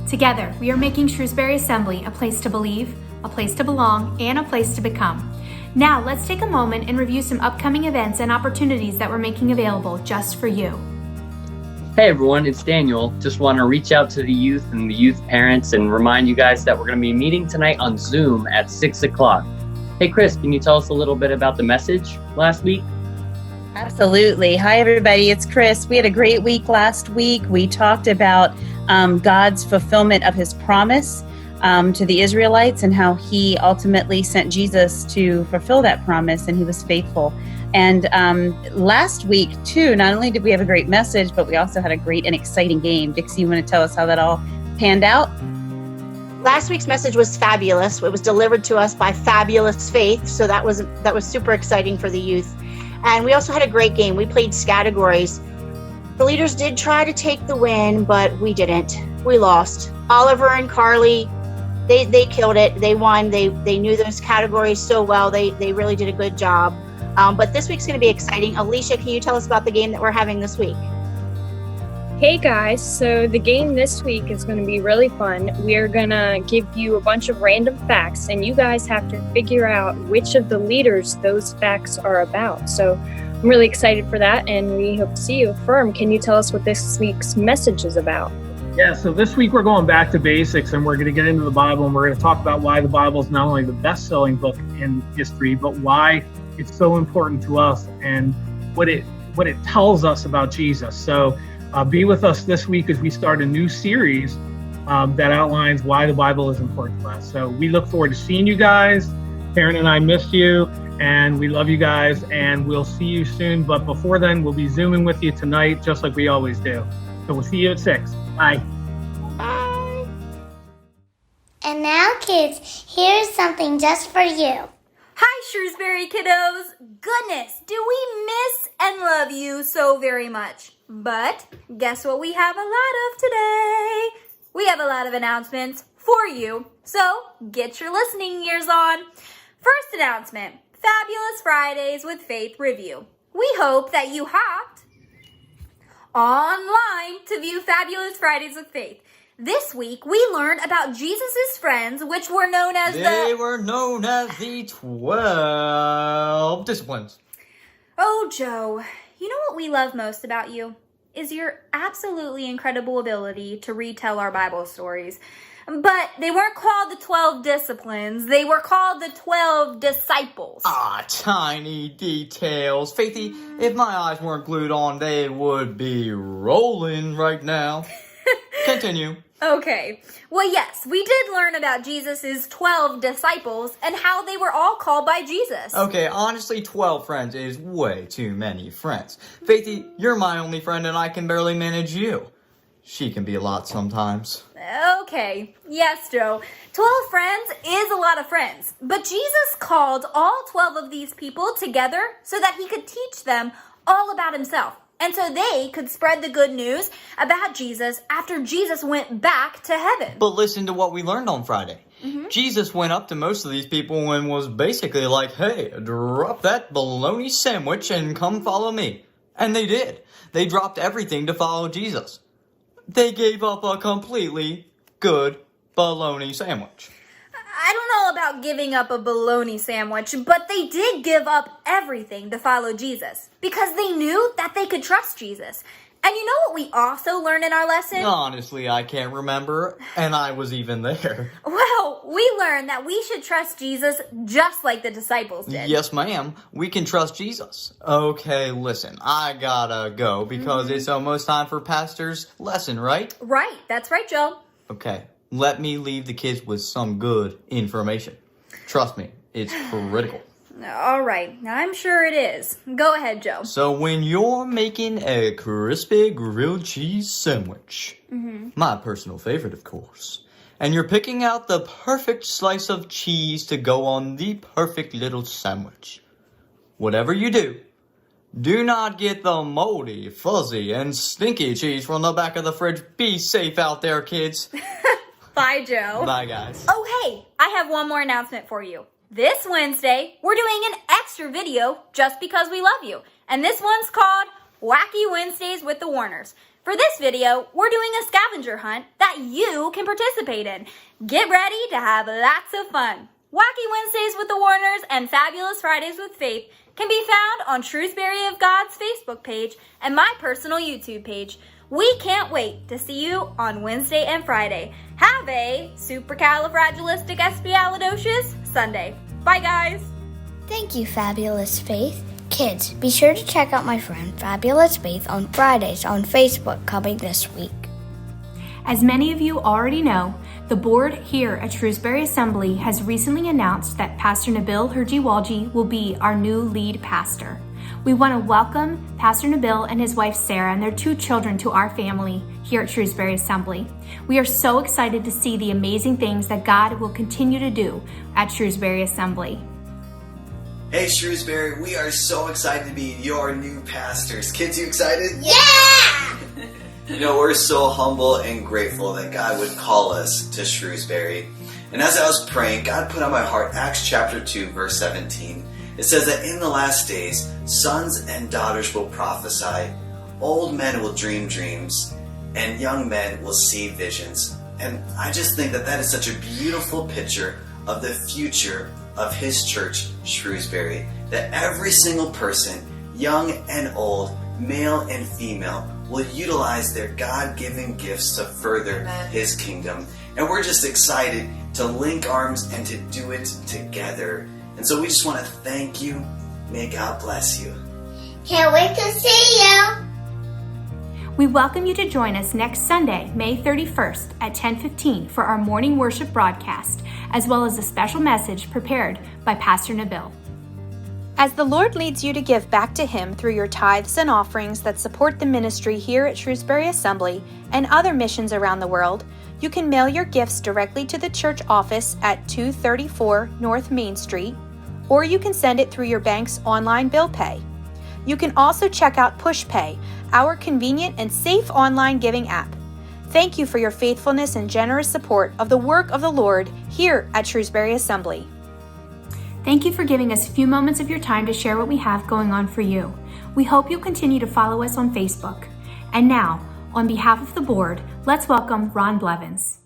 Together, we are making Shrewsbury Assembly a place to believe, a place to belong, and a place to become. Now, let's take a moment and review some upcoming events and opportunities that we're making available just for you. Hey everyone, it's Daniel. Just want to reach out to the youth and the youth parents and remind you guys that we're going to be meeting tonight on Zoom at 6 o'clock. Hey Chris, can you tell us a little bit about the message last week? Absolutely. Hi, everybody. It's Chris. We had a great week last week. We talked about God's fulfillment of his promise to the Israelites and how he ultimately sent Jesus to fulfill that promise, and he was faithful. And last week, too, not only did we have a great message, but we also had a great and exciting game. Dixie, you want to tell us how that all panned out? Last week's message was fabulous. It was delivered to us by Fabulous Faith, so that was super exciting for the youth. And we also had a great game. We played categories. The leaders did try to take the win, but we didn't. We lost. Oliver and Carly, they killed it. They won. They knew those categories so well. They really did a good job. But this week's going to be exciting. Alicia, can you tell us about the game that we're having this week? Hey guys, so the game this week is going to be really fun. We're going to give you a bunch of random facts, and you guys have to figure out which of the leaders those facts are about. So I'm really excited for that, and we hope to see you. Firm, can you tell us what this week's message is about? Yeah, so this week we're going back to basics, and we're going to get into the Bible, and we're going to talk about why the Bible is not only the best-selling book in history, but why it's so important to us and what it tells us about Jesus. So be with us this week as we start a new series that outlines why the Bible is important to us. So we look forward to seeing you guys. Karen and I missed you, and we love you guys, and we'll see you soon. But before then, we'll be Zooming with you tonight, just like we always do. So we'll see you at 6. Bye. Bye. And now, kids, here's something just for you. Hi, Shrewsbury kiddos. Goodness, do we miss and love you so very much. But guess what we have a lot of today? We have a lot of announcements for you, so get your listening ears on. First announcement, Fabulous Fridays with Faith Review. We hope that you hopped online to view Fabulous Fridays with Faith. This week, we learned about Jesus' friends, which were known as the 12 disciplines. Oh, Joe, you know what we love most about you? Is your absolutely incredible ability to retell our Bible stories. But they weren't called the 12 disciplines. They were called the 12 disciples. Tiny details. Faithy, if my eyes weren't glued on, they would be rolling right now. Continue. Okay. Well, yes, we did learn about Jesus' 12 disciples and how they were all called by Jesus. Okay, honestly, 12 friends is way too many friends. Faithy, you're my only friend and I can barely manage you. She can be a lot sometimes. Okay. Yes, Joe. 12 friends is a lot of friends. But Jesus called all 12 of these people together so that he could teach them all about himself. And so they could spread the good news about Jesus after Jesus went back to heaven. But listen to what we learned on Friday. Jesus went up to most of these people and was basically like, hey, drop that bologna sandwich and come follow me. And they did. They dropped everything to follow Jesus. They gave up a completely good bologna sandwich. I don't know about giving up a bologna sandwich, but they did give up everything to follow Jesus because they knew that they could trust Jesus. And you know what we also learned in our lesson? Honestly, I can't remember, and I was even there. Well, we learned that we should trust Jesus just like the disciples did. Yes, ma'am. We can trust Jesus. Okay, listen, I gotta go because it's almost time for Pastor's lesson, right? Right, that's right, Joe. Okay. Let me leave the kids with some good information. Trust me, it's critical. All right, I'm sure it is. Go ahead, Joe. So when you're making a crispy grilled cheese sandwich, my personal favorite, of course, and you're picking out the perfect slice of cheese to go on the perfect little sandwich, whatever you do, do not get the moldy, fuzzy, and stinky cheese from the back of the fridge. Be safe out there, kids. Bye, Joe. Bye, guys. Oh, hey, I have one more announcement for you. This Wednesday, we're doing an extra video just because we love you. And this one's called Wacky Wednesdays with the Warners. For this video, we're doing a scavenger hunt that you can participate in. Get ready to have lots of fun. Wacky Wednesdays with the Warners and Fabulous Fridays with Faith can be found on Shrewsbury of God's Facebook page and my personal YouTube page. We can't wait to see you on Wednesday and Friday. Have a supercalifragilisticexpialidocious Sunday. Bye, guys. Thank you, Fabulous Faith. Kids, be sure to check out my friend Fabulous Faith on Fridays on Facebook coming this week. As many of you already know, the board here at Shrewsbury Assembly has recently announced that Pastor Nabil Herjiwalji will be our new lead pastor. We want to welcome Pastor Nabil and his wife Sarah and their 2 children to our family here at Shrewsbury Assembly. We are so excited to see the amazing things that God will continue to do at Shrewsbury Assembly. Hey Shrewsbury, we are so excited to be your new pastors. Kids, you excited? Yeah! You know, we're so humble and grateful that God would call us to Shrewsbury. And as I was praying, God put on my heart Acts chapter 2, verse 17. It says that in the last days, sons and daughters will prophesy, old men will dream dreams, and young men will see visions. And I just think that that is such a beautiful picture of the future of His church, Shrewsbury. That every single person, young and old, male and female, will utilize their God-given gifts to further His kingdom. And we're just excited to link arms and to do it together. And so we just want to thank you. May God bless you. Can't wait to see you! We welcome you to join us next Sunday, May 31st at 10:15 for our morning worship broadcast, as well as a special message prepared by Pastor Nabil. As the Lord leads you to give back to Him through your tithes and offerings that support the ministry here at Shrewsbury Assembly and other missions around the world, you can mail your gifts directly to the church office at 234 North Main Street, or you can send it through your bank's online bill pay. You can also check out PushPay, our convenient and safe online giving app. Thank you for your faithfulness and generous support of the work of the Lord here at Shrewsbury Assembly. Thank you for giving us a few moments of your time to share what we have going on for you. We hope you'll continue to follow us on Facebook. And now, on behalf of the board, let's welcome Ron Blevins.